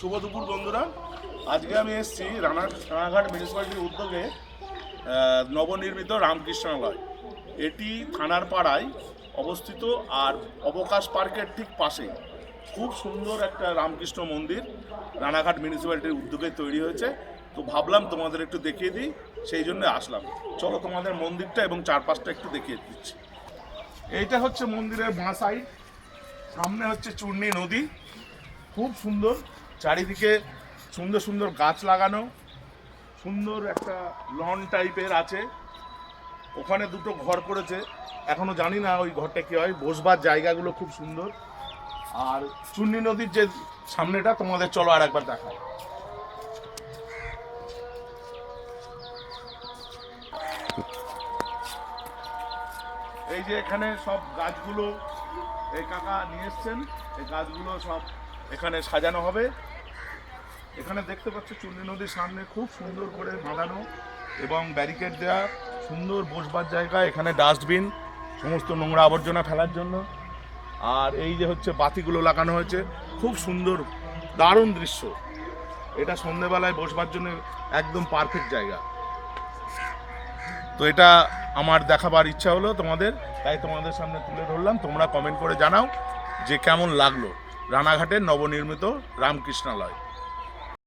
শুভ দুপুর বন্ধুরা। আজকে আমি এসেছি রানাঘাট মিউনিসিপ্যালিটির উদ্যোগে নবনির্মিত রামকৃষ্ণালয়। এটি থানার পাড়ায় অবস্থিত আর অবকাশ পার্কের ঠিক পাশেই খুব সুন্দর একটা রামকৃষ্ণ মন্দির রানাঘাট মিউনিসিপ্যালিটির উদ্যোগে তৈরি হয়েছে। তো ভাবলাম তোমাদের একটু দেখিয়ে দিই, সেই জন্য আসলাম। চলো তোমাদের মন্দিরটা এবং চারপাশটা একটু দেখিয়ে দিচ্ছি। এইটা হচ্ছে মন্দিরের বাঁ সাইড, সামনে হচ্ছে চূর্ণী নদী, খুব সুন্দর, চারিদিকে সুন্দর সুন্দর গাছ লাগানো, সুন্দর একটা লন টাইপের আছে। ওখানে দুটো ঘর করেছে, এখনো জানি না ওই ঘরটা কি হয়। বসবার জায়গাগুলো খুব সুন্দর। আর চূর্ণী নদীর যে সামনেটা তোমাদের চলো আর একবার দেখায়। এই যে এখানে সব গাছগুলো এই কাকা নিয়ে এসছেন, এই গাছগুলো সব এখানে সাজানো হবে। এখানে দেখতে পাচ্ছ চূর্ণী নদীর সামনে খুব সুন্দর করে বাঁধানো এবং ব্যারিকেড দেওয়া, সুন্দর বসবার জায়গা, এখানে ডাস্টবিন, সমস্ত নোংরা আবর্জনা ফেলার জন্য। আর এই যে হচ্ছে বাতিগুলো লাগানো হয়েছে, খুব সুন্দর, দারুণ দৃশ্য। এটা সন্ধেবেলায় বসবার জন্য একদম পারফেক্ট জায়গা। তো এটা আমার দেখাবার ইচ্ছা হলো তোমাদের, তাই তোমাদের সামনে তুলে ধরলাম। তোমরা কমেন্ট করে জানাও যে কেমন লাগলো রানাঘাটের নবনির্মিত রামকৃষ্ণালয়।